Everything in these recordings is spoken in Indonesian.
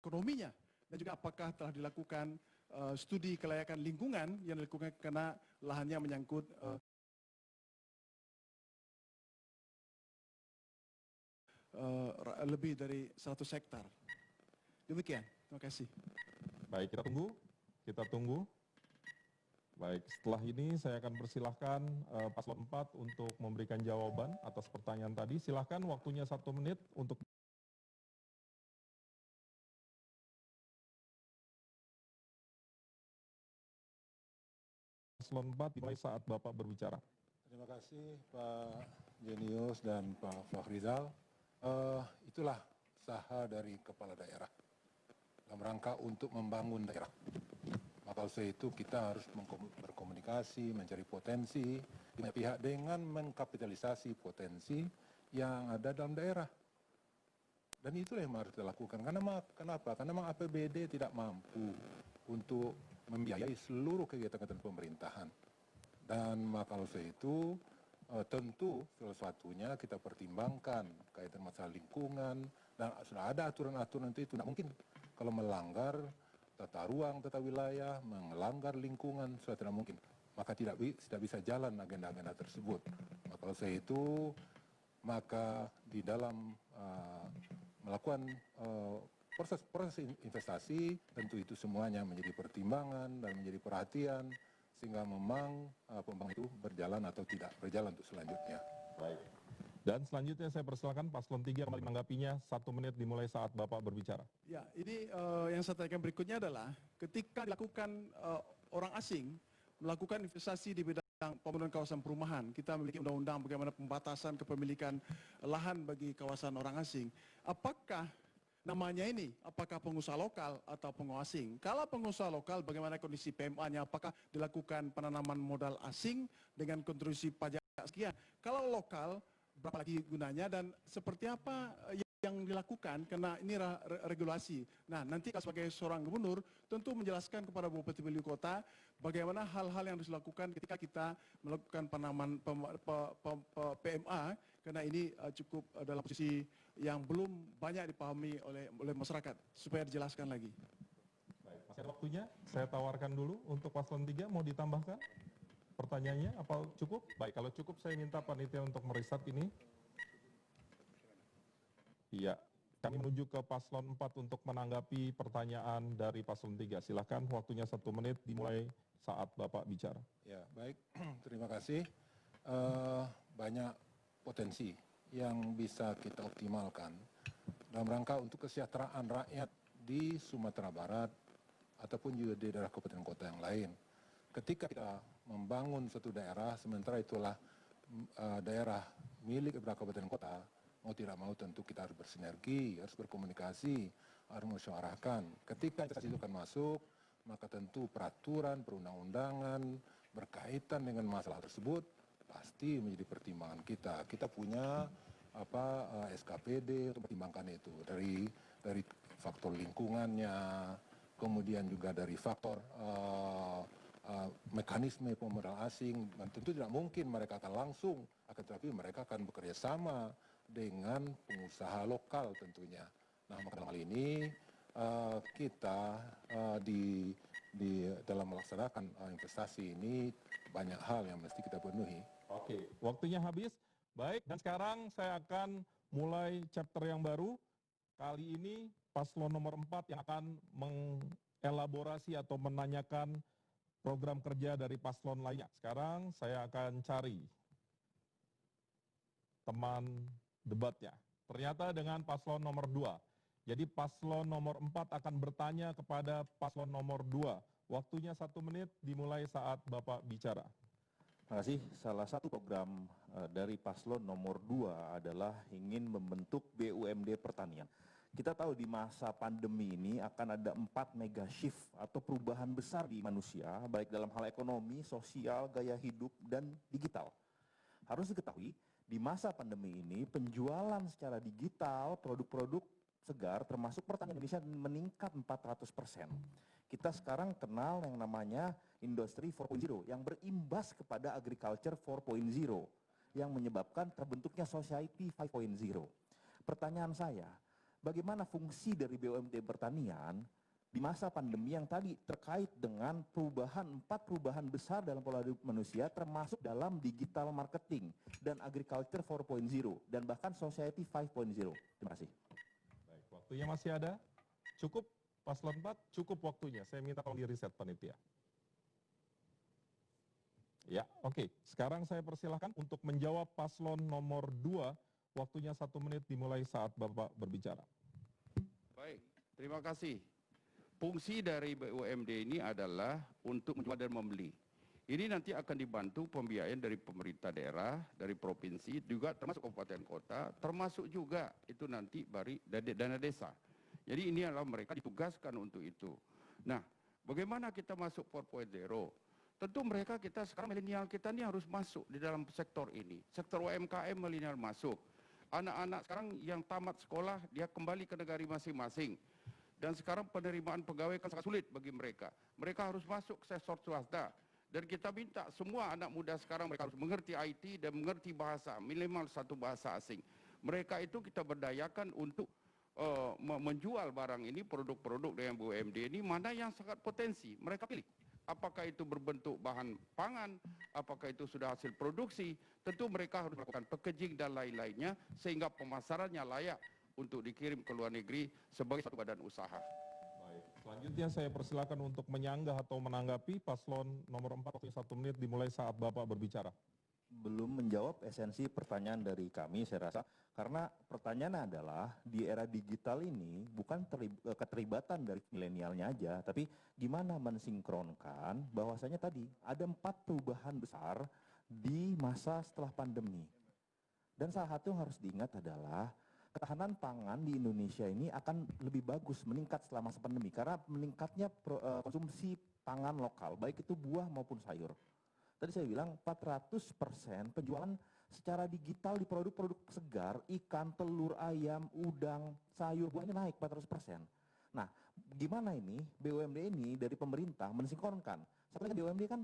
ekonominya, dan juga apakah telah dilakukan studi kelayakan lingkungan yang dilakukan karena lahannya menyangkut lebih dari 100 hektar. Demikian, terima kasih. Baik, kita tunggu. Baik, setelah ini saya akan persilahkan paslon 4 untuk memberikan jawaban atas pertanyaan tadi. Silahkan, waktunya 1 menit untuk paslon 4 dimulai saat Bapak berbicara. Terima kasih Pak Jenius dan Pak Fahrizal. Itulah usaha dari kepala daerah dalam rangka untuk membangun daerah. Maka oleh itu kita harus berkomunikasi, mencari potensi di banyak pihak dengan mengkapitalisasi potensi yang ada dalam daerah. Dan itulah yang harus kita lakukan. Kenapa? Karena memang APBD tidak mampu untuk membiayai seluruh kegiatan pemerintahan. Dan maka oleh itu tentu salah satunya kita pertimbangkan kaitan masalah lingkungan, dan sudah ada aturan-aturan itu tidak mungkin kalau melanggar tata ruang, tata wilayah, melanggar lingkungan, sudah tidak mungkin. Maka tidak bisa jalan agenda-agenda tersebut. Maka oleh itu, maka di dalam melakukan proses investasi, tentu itu semuanya menjadi pertimbangan dan menjadi perhatian, sehingga memang pembangunan itu berjalan atau tidak berjalan untuk selanjutnya. Baik. Dan selanjutnya saya persilakan paslon 3 kembali menanggapinya. 1 menit dimulai saat Bapak berbicara. Ya, ini yang saya tanyakan berikutnya adalah ketika dilakukan orang asing melakukan investasi di bidang pembangunan kawasan perumahan, kita memiliki undang-undang bagaimana pembatasan kepemilikan lahan bagi kawasan orang asing. Apakah namanya ini, apakah pengusaha lokal atau pengusaha asing? Kalau pengusaha lokal, bagaimana kondisi PMA-nya? Apakah dilakukan penanaman modal asing dengan kontribusi pajak sekian? Kalau lokal, berapa lagi gunanya dan seperti apa yang dilakukan, karena ini regulasi. Nah, nanti sebagai seorang gubernur tentu menjelaskan kepada Bupati Wali Kota bagaimana hal-hal yang harus dilakukan ketika kita melakukan penanaman PMA, karena ini cukup dalam posisi yang belum banyak dipahami oleh masyarakat, supaya dijelaskan lagi. Baik, masih ada waktunya, saya tawarkan dulu untuk paslon 3, mau ditambahkan pertanyaannya apa cukup? Baik, kalau cukup saya minta panitia untuk meriset ini. Iya, kami menuju ke paslon 4 untuk menanggapi pertanyaan dari paslon 3. Silakan, waktunya 1 menit dimulai saat Bapak bicara. Ya, baik. Terima kasih. Banyak potensi yang bisa kita optimalkan dalam rangka untuk kesejahteraan rakyat di Sumatera Barat ataupun juga di daerah kabupaten kota yang lain. Ketika kita membangun suatu daerah, sementara itulah daerah milik beberapa kabupaten kota, mau tidak mau tentu kita harus bersinergi, harus berkomunikasi, harus musyawarahkan. Ketika investasi itu akan masuk, maka tentu peraturan, perundang-undangan berkaitan dengan masalah tersebut pasti menjadi pertimbangan kita. Kita punya SKPD untuk pertimbangkan itu dari faktor lingkungannya, kemudian juga dari faktor mekanisme pemodal asing, dan tentu tidak mungkin mereka akan langsung, akan tetapi mereka akan bekerja sama dengan pengusaha lokal tentunya. Nah, maka dalam hal ini kita di dalam melaksanakan investasi ini banyak hal yang mesti kita penuhi. Oke, waktunya habis. Baik, dan sekarang saya akan mulai chapter yang baru. Kali ini paslon nomor 4 yang akan mengelaborasi atau menanyakan program kerja dari paslon lainnya. Sekarang saya akan cari teman debatnya. Ternyata dengan paslon nomor 2. Jadi paslon nomor 4 akan bertanya kepada paslon nomor 2. Waktunya 1 menit dimulai saat Bapak bicara. Terima kasih. Salah satu program dari paslon nomor 2 adalah ingin membentuk BUMD pertanian. Kita tahu di masa pandemi ini akan ada 4 mega shift atau perubahan besar di manusia, baik dalam hal ekonomi, sosial, gaya hidup, dan digital. Harus diketahui, di masa pandemi ini penjualan secara digital produk-produk segar termasuk pertanian Indonesia meningkat 400%. Kita sekarang kenal yang namanya industri 4.0 yang berimbas kepada agriculture 4.0 yang menyebabkan terbentuknya society 5.0. Pertanyaan saya, bagaimana fungsi dari BUMD pertanian di masa pandemi yang tadi terkait dengan empat perubahan besar dalam pola hidup manusia, termasuk dalam digital marketing dan agriculture 4.0 dan bahkan society 5.0. Terima kasih. Baik, waktunya masih ada. Cukup paslon 4, cukup waktunya. Saya minta tolong di riset panitia. Ya, oke. Sekarang saya persilahkan untuk menjawab paslon nomor 2. Waktunya 1 menit dimulai saat Bapak berbicara. Baik, terima kasih. Fungsi dari BUMD ini adalah untuk menjual dan membeli. Ini nanti akan dibantu pembiayaan dari pemerintah daerah, dari provinsi, juga termasuk kabupaten kota, termasuk juga itu nanti dari dana desa. Jadi ini adalah mereka ditugaskan untuk itu. Nah, bagaimana kita masuk 4.0? Tentu mereka sekarang milenial kita ini harus masuk di dalam sektor ini. Sektor UMKM milenial masuk. Anak-anak sekarang yang tamat sekolah, dia kembali ke negara masing-masing. Dan sekarang penerimaan pegawai kan sangat sulit bagi mereka. Mereka harus masuk ke sektor swasta. Dan kita minta semua anak muda sekarang mereka harus mengerti IT dan mengerti bahasa, minimal satu bahasa asing. Mereka itu kita berdayakan untuk menjual barang ini, produk-produk dengan BUMD ini, mana yang sangat potensi. Mereka pilih. Apakah itu berbentuk bahan pangan, apakah itu sudah hasil produksi, tentu mereka harus melakukan packaging dan lain-lainnya, sehingga pemasarannya layak untuk dikirim ke luar negeri sebagai satu badan usaha. Baik, selanjutnya saya persilakan untuk menyanggah atau menanggapi paslon nomor 4, waktu 1 menit dimulai saat Bapak berbicara. Belum menjawab esensi pertanyaan dari kami, saya rasa, karena pertanyaannya adalah di era digital ini bukan keterlibatan dari milenialnya aja, tapi gimana mensinkronkan bahwasanya tadi ada 4 perubahan besar di masa setelah pandemi. Dan salah satu yang harus diingat adalah ketahanan pangan di Indonesia ini akan lebih bagus meningkat setelah masa pandemi karena meningkatnya konsumsi pangan lokal, baik itu buah maupun sayur. Tadi saya bilang 400% penjualan secara digital di produk-produk segar, ikan, telur, ayam, udang, sayur, buahnya naik 400%. Nah, gimana ini BUMD ini dari pemerintah mensinkronkan? Sebenarnya BUMD kan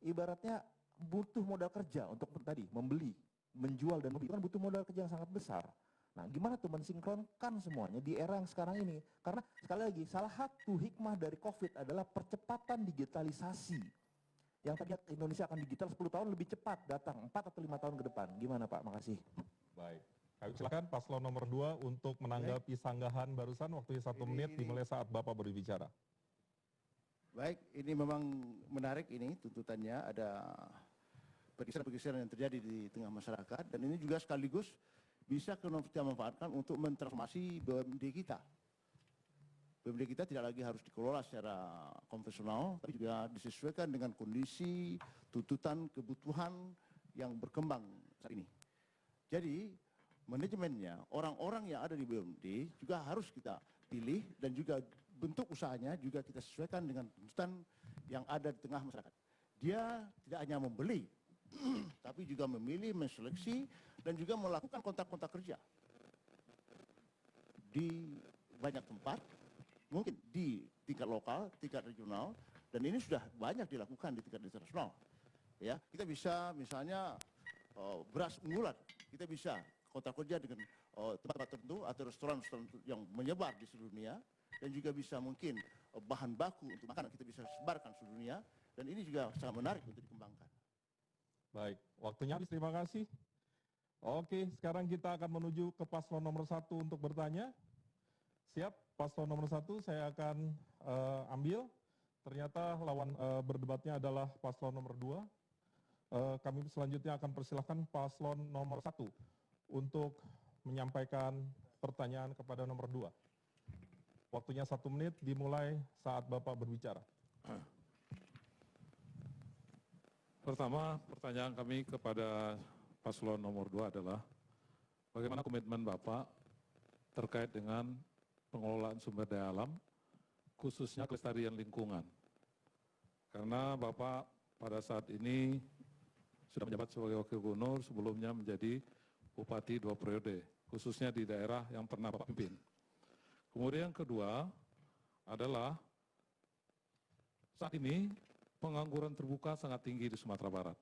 ibaratnya butuh modal kerja untuk tadi membeli, menjual dan membeli, kan butuh modal kerja yang sangat besar. Nah, gimana tuh mensinkronkan semuanya di era yang sekarang ini? Karena sekali lagi, salah satu hikmah dari COVID adalah percepatan digitalisasi. Yang tadi Indonesia akan digital 10 tahun lebih cepat datang, 4 atau 5 tahun ke depan. Gimana Pak? Makasih. Baik. Kami silakan paslon nomor 2 untuk menanggapi sanggahan barusan, waktunya 1 menit dimulai saat Bapak berbicara. Baik, ini memang menarik ini tuntutannya, ada pergeseran-pergeseran yang terjadi di tengah masyarakat, dan ini juga sekaligus bisa kita manfaatkan untuk mentransformasi BUMD kita. BUMD kita tidak lagi harus dikelola secara konvensional, tapi juga disesuaikan dengan kondisi, tuntutan, kebutuhan yang berkembang saat ini. Jadi, manajemennya, orang-orang yang ada di BUMD juga harus kita pilih, dan juga bentuk usahanya juga kita sesuaikan dengan tuntutan yang ada di tengah masyarakat. Dia tidak hanya membeli, tapi juga memilih, menseleksi, dan juga melakukan kontak-kontak kerja di banyak tempat, mungkin di tingkat lokal, tingkat regional, dan ini sudah banyak dilakukan di tingkat internasional. Ya, kita bisa misalnya beras unggulan, kita bisa kontak kerja dengan tempat-tempat tertentu atau restoran-restoran yang menyebar di seluruh dunia, dan juga bisa mungkin bahan baku untuk makanan kita bisa sebarkan seluruh dunia, dan ini juga sangat menarik untuk dikembangkan. Baik, waktunya habis, terima kasih. Oke, sekarang kita akan menuju ke paslon nomor 1 untuk bertanya. Siap, paslon nomor 1 saya akan ambil. Ternyata lawan berdebatnya adalah paslon nomor 2. Kami selanjutnya akan persilahkan paslon nomor 1 untuk menyampaikan pertanyaan kepada nomor 2. Waktunya 1 menit dimulai saat Bapak berbicara. Pertama, pertanyaan kami kepada paslon nomor 2 adalah bagaimana komitmen Bapak terkait dengan pengelolaan sumber daya alam, khususnya kelestarian lingkungan. Karena Bapak pada saat ini sudah menjabat sebagai Wakil Gubernur, sebelumnya menjadi Bupati 2 periode, khususnya di daerah yang pernah Bapak pimpin. Kemudian yang kedua adalah saat ini pengangguran terbuka sangat tinggi di Sumatera Barat.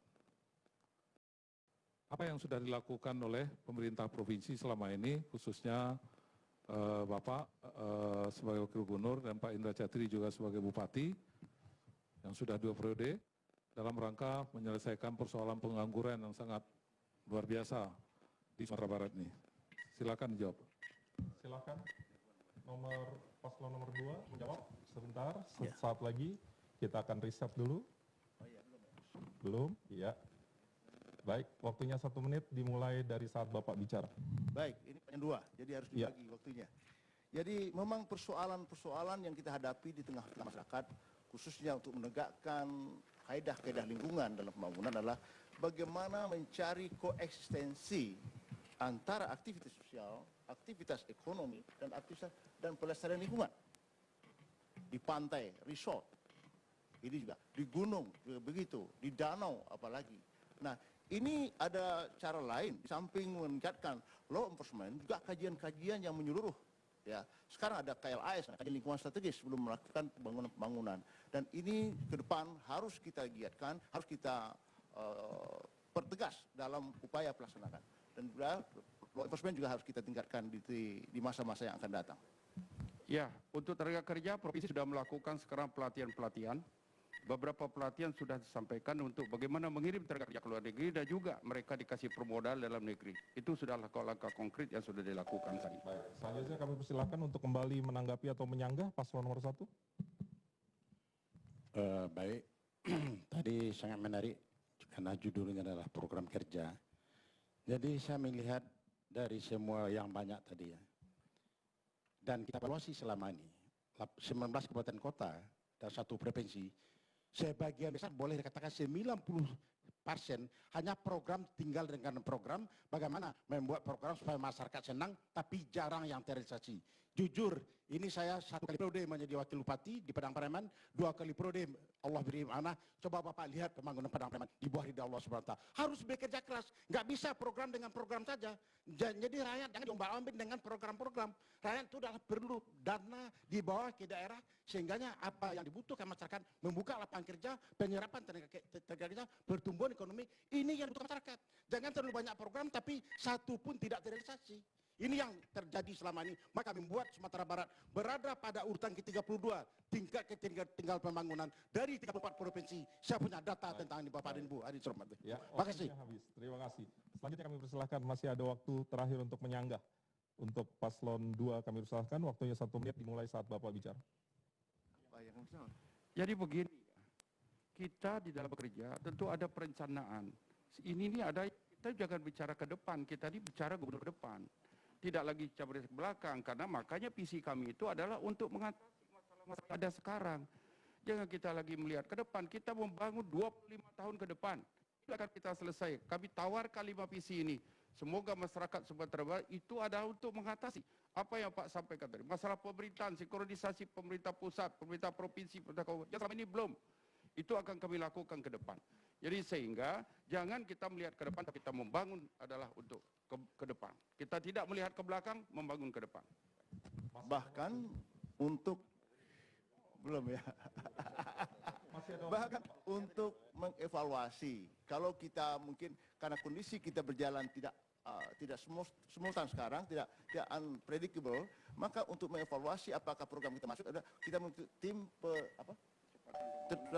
Apa yang sudah dilakukan oleh pemerintah provinsi selama ini, khususnya Bapak sebagai Wakil Gubernur dan Pak Indra Catri juga sebagai Bupati yang sudah 2 periode dalam rangka menyelesaikan persoalan pengangguran yang sangat luar biasa di Sumatera Barat ini. Silakan dijawab. Silakan. Paslon nomor 2 menjawab sebentar. Saat lagi kita akan riset dulu. Belum? Iya. Baik, waktunya 1 menit dimulai dari saat Bapak bicara. Baik, ini yang 2, jadi harus dibagi waktunya. Jadi memang persoalan-persoalan yang kita hadapi di tengah-tengah masyarakat, khususnya untuk menegakkan kaedah-kaedah lingkungan dalam pembangunan adalah bagaimana mencari koeksistensi antara aktivitas sosial, aktivitas ekonomi, dan aktivitas dan pelestarian lingkungan. Di pantai, resort, ini juga, di gunung, juga begitu, di danau apalagi. Nah, ini ada cara lain, di samping meningkatkan law enforcement, juga kajian-kajian yang menyeluruh. Ya, sekarang ada KLAS, kajian lingkungan strategis sebelum melakukan pembangunan. Dan ini ke depan harus kita giatkan, harus kita pertegas dalam upaya pelaksanaan. Dan juga law enforcement juga harus kita tingkatkan di masa-masa yang akan datang. Ya, untuk tenaga kerja, Provinsi sudah melakukan sekarang pelatihan-pelatihan. Beberapa pelatihan sudah disampaikan untuk bagaimana mengirim tenaga kerja ke luar negeri dan juga mereka dikasih permodal dalam negeri. Itu sudah langkah-langkah konkret yang sudah dilakukan tadi. Baik, selanjutnya kami persilakan untuk kembali menanggapi atau menyanggah paslon nomor 1. Baik, tadi sangat menarik karena judulnya adalah program kerja. Jadi saya melihat dari semua yang banyak tadi ya. Dan kita evaluasi selama ini, 19 kabupaten kota dan 1 provinsi, sebagian besar boleh dikatakan 90% hanya program, tinggal dengan program, bagaimana membuat program supaya masyarakat senang, tapi jarang yang terrealisasi. Jujur, ini saya 1 kali periode menjadi wakil bupati di Padang Pariaman, 2 kali periode Allah beri amanah. Coba Bapak lihat pembangunan Padang Pariaman di bawah ridha Allah SWT. Harus bekerja keras, nggak bisa program dengan program saja. Jadi rakyat jangan diombang-ambing dengan program-program. Rakyat itu adalah perlu dana di bawah ke daerah, sehingganya apa yang dibutuhkan masyarakat, membuka lapangan kerja, penyerapan tenaga kerja, pertumbuhan ekonomi, ini yang dibutuhkan masyarakat. Jangan terlalu banyak program tapi 1 pun tidak terrealisasi. Ini yang terjadi selama ini. Maka membuat Sumatera Barat berada pada urutan ke-32 tingkat tinggal pembangunan dari 34 provinsi. Saya punya data tentang ini Bapak dan Ibu. Ya, terima kasih. Habis. Terima kasih. Selanjutnya kami persilahkan, masih ada waktu terakhir untuk menyanggah. Untuk paslon 2 kami persilahkan, waktunya 1 menit dimulai saat Bapak bicara. Jadi begini, kita di dalam bekerja tentu ada perencanaan. Ini ada, kita jangan bicara ke depan, kita ini bicara gubernur ke depan. Tidak lagi bicara ke belakang, karena makanya visi kami itu adalah untuk mengatasi masalah-masalah yang ada sekarang. Jangan kita lagi melihat ke depan, kita membangun 25 tahun ke depan. Itu akan kita selesai. Kami tawarkan 5 visi ini. Semoga masyarakat Sumatera Barat itu adalah untuk mengatasi apa yang Pak sampaikan tadi. Masalah pemerintahan, sinkronisasi pemerintah pusat, pemerintah provinsi, pemerintah kabupaten. Yang selama ini belum. Itu akan kami lakukan ke depan. Jadi sehingga jangan kita melihat ke depan, tapi kita membangun adalah untuk ke depan. Kita tidak melihat ke belakang, membangun ke depan. Bahkan untuk belum ya. Bahkan untuk mengevaluasi, kalau kita mungkin karena kondisi kita berjalan tidak simultan sekarang, tidak unpredictable, maka untuk mengevaluasi apakah program kita masuk, kita membentuk tim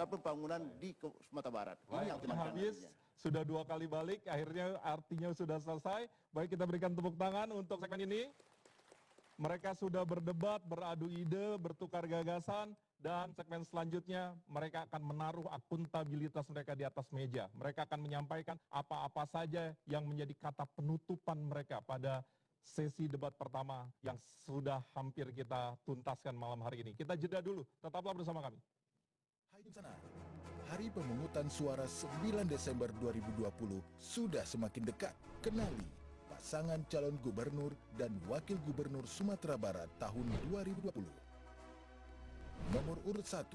pembangunan di Sumatera Barat. Ini yang habis, sudah 2 kali balik, akhirnya artinya sudah selesai. Baik, kita berikan tepuk tangan untuk segmen ini. Mereka sudah berdebat, beradu ide, bertukar gagasan, dan segmen selanjutnya mereka akan menaruh akuntabilitas mereka di atas meja. Mereka akan menyampaikan apa-apa saja yang menjadi kata penutupan mereka pada sesi debat pertama yang sudah hampir kita tuntaskan malam hari ini. Kita jeda dulu, tetaplah bersama kami. Hai di sana, hari pemungutan suara 9 Desember 2020 sudah semakin dekat. Kenali pasangan calon gubernur dan wakil gubernur Sumatera Barat tahun 2020. Nomor urut 1,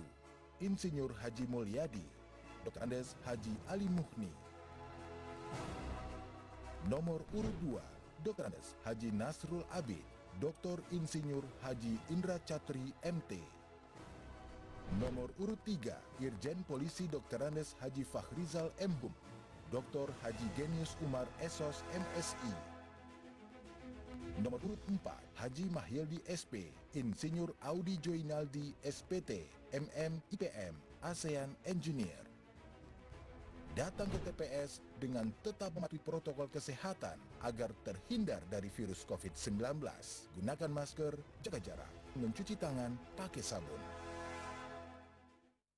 Insinyur Haji Mulyadi, Dr. Andes Haji Ali Muhni. Nomor urut 2, Dr. Andes Haji Nasrul Abid, Dr. Insinyur Haji Indra Catri MT. Nomor urut 3, Irjen Polisi Dr. Andes Haji Fakhrizal MHum, Dr. Haji Genius Umar Esos MSI. Nomor urut 4, Haji Mahyildi SP, Insinyur Audi Joinaldi SPT, MM IPM, ASEAN Engineer. Datang ke TPS dengan tetap mematuhi protokol kesehatan agar terhindar dari virus COVID-19. Gunakan masker, jaga jarak, mencuci tangan pakai sabun.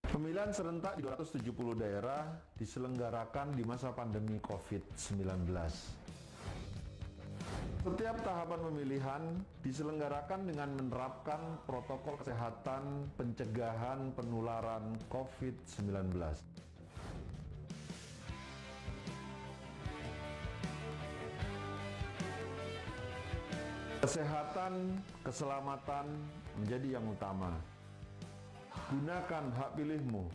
Pemilihan serentak di 270 daerah diselenggarakan di masa pandemi COVID-19. Setiap tahapan pemilihan diselenggarakan dengan menerapkan protokol kesehatan pencegahan penularan COVID-19. Kesehatan, keselamatan menjadi yang utama. Gunakan hak pilihmu.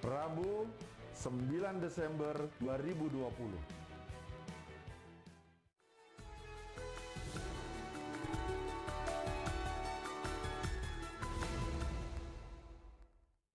Rabu, 9 Desember 2020.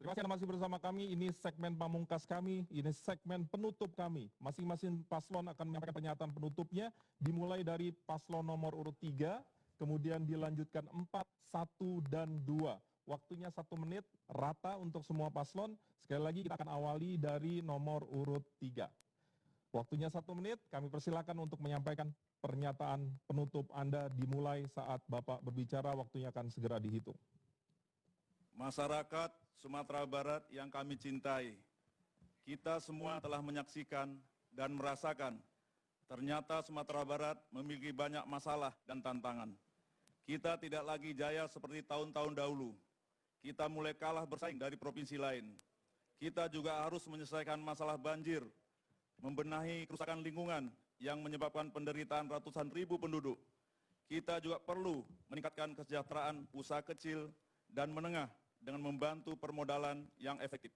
Terima kasih Anda masih bersama kami. Ini segmen pamungkas kami, ini segmen penutup kami. Masing-masing paslon akan menyampaikan pernyataan penutupnya, dimulai dari paslon nomor urut 3, kemudian dilanjutkan 4, 1, dan 2. Waktunya 1 menit, rata untuk semua paslon. Sekali lagi kita akan awali dari nomor urut 3. Waktunya 1 menit, kami persilakan untuk menyampaikan pernyataan penutup Anda dimulai saat Bapak berbicara, waktunya akan segera dihitung. Masyarakat Sumatera Barat yang kami cintai, kita semua telah menyaksikan dan merasakan ternyata Sumatera Barat memiliki banyak masalah dan tantangan. Kita tidak lagi jaya seperti tahun-tahun dahulu. Kita mulai kalah bersaing dari provinsi lain. Kita juga harus menyelesaikan masalah banjir, membenahi kerusakan lingkungan yang menyebabkan penderitaan ratusan ribu penduduk. Kita juga perlu meningkatkan kesejahteraan usaha kecil dan menengah dengan membantu permodalan yang efektif.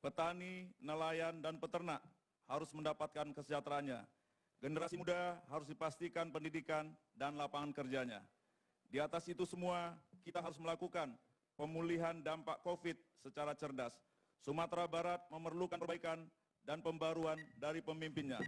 Petani, nelayan, dan peternak harus mendapatkan kesejahteraannya. Generasi muda harus dipastikan pendidikan dan lapangan kerjanya. Di atas itu semua, kita harus melakukan pemulihan dampak COVID secara cerdas. Sumatera Barat memerlukan perbaikan dan pembaruan dari pemimpinnya.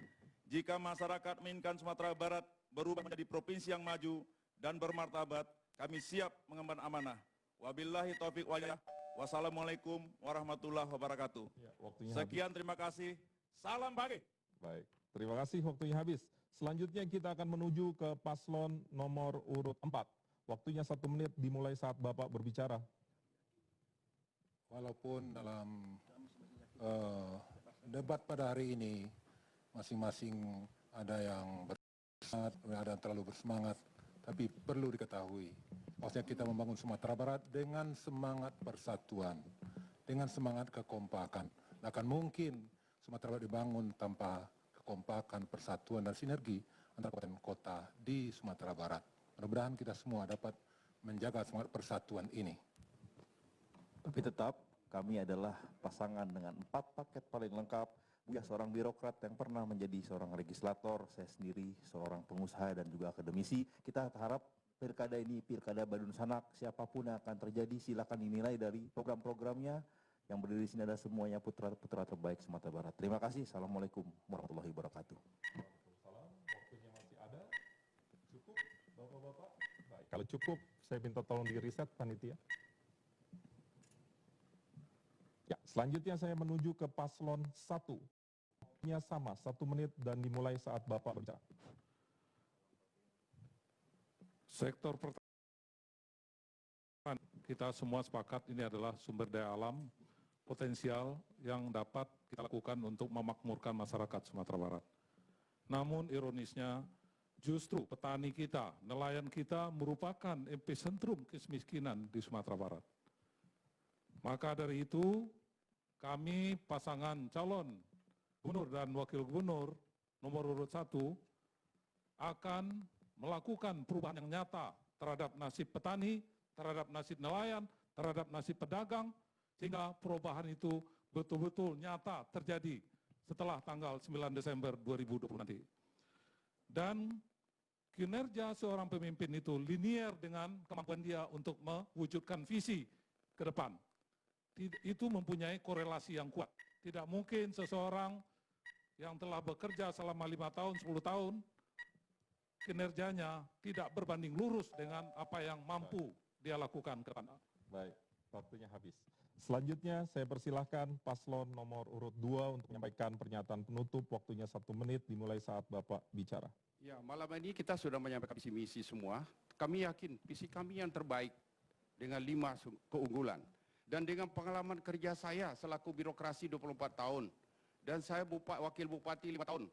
Jika masyarakat menginginkan Sumatera Barat berubah menjadi provinsi yang maju dan bermartabat, kami siap mengemban amanah. Wabillahi taufiq walhidayah. Wassalamualaikum warahmatullahi wabarakatuh. Ya, sekian, terima kasih. Salam bahagia. Baik, terima kasih, waktunya habis. Selanjutnya kita akan menuju ke paslon nomor urut 4. Waktunya 1 menit dimulai saat Bapak berbicara. Walaupun dalam debat pada hari ini masing-masing ada yang bersemangat, ada yang terlalu bersemangat, tapi perlu diketahui bahwasanya kita membangun Sumatera Barat dengan semangat persatuan, dengan semangat kekompakan. Tidak akan mungkin Sumatera Barat dibangun tanpa kekompakan, persatuan, dan sinergi antara kabupaten kota di Sumatera Barat. Mudah-mudahan kita semua dapat menjaga semangat persatuan ini. Tapi tetap kami adalah pasangan dengan 4 paket paling lengkap. Buya seorang birokrat yang pernah menjadi seorang legislator, saya sendiri seorang pengusaha dan juga akademisi. Kita harap pilkada ini, pilkada Badun Sanak, siapapun yang akan terjadi, silakan dinilai dari program-programnya. Yang berdiri di sini adalah semuanya putra-putra terbaik Sumatera Barat. Terima kasih. Assalamualaikum warahmatullahi wabarakatuh. Waalaikumsalam. Waktunya masih ada. Cukup, Bapak-Bapak? Baik, kalau cukup, saya minta tolong di riset panitia. Ya, selanjutnya saya menuju ke paslon 1. Waktunya sama, 1 menit dan dimulai saat Bapak berbicara. Sektor pertanian, kita semua sepakat ini adalah sumber daya alam potensial yang dapat kita lakukan untuk memakmurkan masyarakat Sumatera Barat. Namun ironisnya, justru petani kita, nelayan kita merupakan epicentrum kemiskinan di Sumatera Barat. Maka dari itu, kami pasangan calon gubernur dan wakil gubernur nomor urut 1 akan melakukan perubahan yang nyata terhadap nasib petani, terhadap nasib nelayan, terhadap nasib pedagang, sehingga perubahan itu betul-betul nyata terjadi setelah tanggal 9 Desember 2020 nanti. Dan kinerja seorang pemimpin itu linier dengan kemampuan dia untuk mewujudkan visi ke depan. Itu mempunyai korelasi yang kuat. Tidak mungkin seseorang yang telah bekerja selama 5 tahun, 10 tahun, kinerjanya tidak berbanding lurus dengan apa yang mampu dia lakukan ke depan. Baik, waktunya habis. Selanjutnya saya persilahkan paslon nomor urut 2 untuk menyampaikan pernyataan penutup. Waktunya 1 menit dimulai saat Bapak bicara. Ya, malam ini kita sudah menyampaikan visi misi semua. Kami yakin visi kami yang terbaik dengan 5 keunggulan. Dan dengan pengalaman kerja saya selaku birokrasi 24 tahun. Dan saya wakil bupati 5 tahun.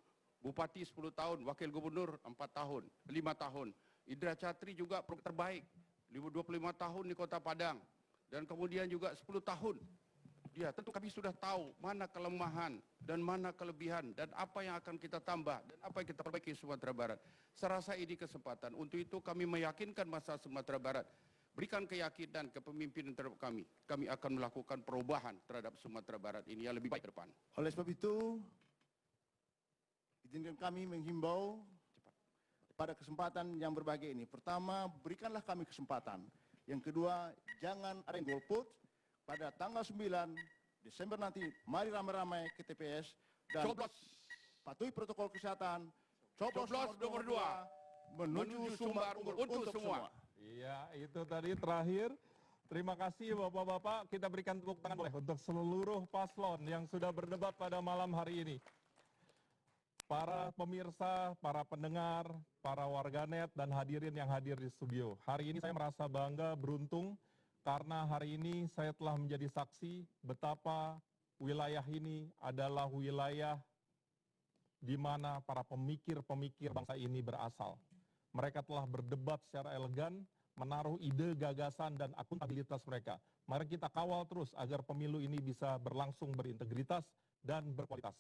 Bupati 10 tahun, wakil gubernur 4 tahun, 5 tahun. Indra Catri juga terbaik, 25 tahun di Kota Padang. Dan kemudian juga 10 tahun. Ya, tentu kami sudah tahu mana kelemahan dan mana kelebihan dan apa yang akan kita tambah dan apa yang kita perbaiki Sumatera Barat. Saya rasa ini kesempatan. Untuk itu kami meyakinkan masyarakat Sumatera Barat. Berikan keyakinan kepemimpinan terhadap kami. Kami akan melakukan perubahan terhadap Sumatera Barat ini yang lebih baik ke depan. Oleh sebab itu, izinkan kami menghimbau pada kesempatan yang berbahagia ini. Pertama, berikanlah kami kesempatan. Yang kedua, jangan ada yang golput. Pada tanggal 9 Desember nanti, mari ramai-ramai ke TPS dan patuhi protokol kesehatan. Coblos nomor 2 menuju sumber unggul untuk semua. Iya, itu tadi terakhir. Terima kasih Bapak-Bapak. Kita berikan tepuk tangan boleh untuk seluruh paslon yang sudah berdebat pada malam hari ini. Para pemirsa, para pendengar, para warganet, dan hadirin yang hadir di studio. Hari ini saya merasa bangga, beruntung, karena hari ini saya telah menjadi saksi betapa wilayah ini adalah wilayah di mana para pemikir-pemikir bangsa ini berasal. Mereka telah berdebat secara elegan, menaruh ide, gagasan, dan akuntabilitas mereka. Mari kita kawal terus agar pemilu ini bisa berlangsung berintegritas dan berkualitas.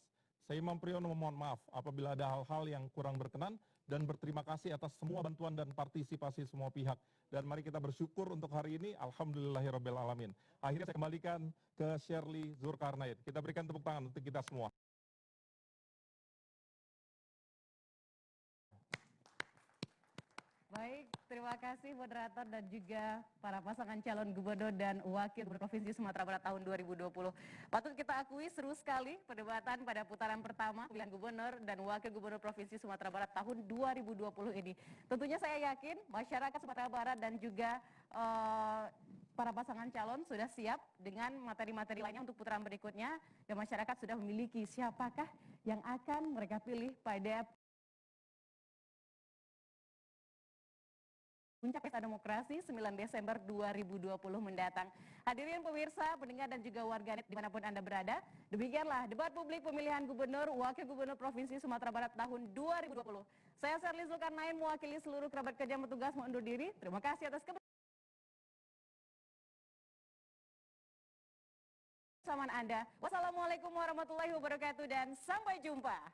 Saya Imam Priyono mohon maaf apabila ada hal-hal yang kurang berkenan dan berterima kasih atas semua bantuan dan partisipasi semua pihak. Dan mari kita bersyukur untuk hari ini, alhamdulillahirabbil alamin. Akhirnya saya kembalikan ke Shirley Zulkarnain. Kita berikan tepuk tangan untuk kita semua. Baik, terima kasih moderator dan juga para pasangan calon gubernur dan wakil gubernur Provinsi Sumatera Barat tahun 2020. Patut kita akui seru sekali perdebatan pada putaran pertama pemilihan gubernur dan wakil gubernur Provinsi Sumatera Barat tahun 2020 ini. Tentunya saya yakin masyarakat Sumatera Barat dan juga para pasangan calon sudah siap dengan materi-materi lainnya untuk putaran berikutnya dan masyarakat sudah memiliki siapakah yang akan mereka pilih pada Puncak Pesta Demokrasi 9 Desember 2020 mendatang. Hadirin pemirsa, pendengar dan juga warganet dimanapun Anda berada, demikianlah debat publik pemilihan gubernur, wakil gubernur Provinsi Sumatera Barat tahun 2020. Saya Shirley Zulkarnain mewakili seluruh kerabat kerja yang bertugas mengundur diri. Terima kasih atas kebersamaan Anda. Wassalamualaikum warahmatullahi wabarakatuh dan sampai jumpa.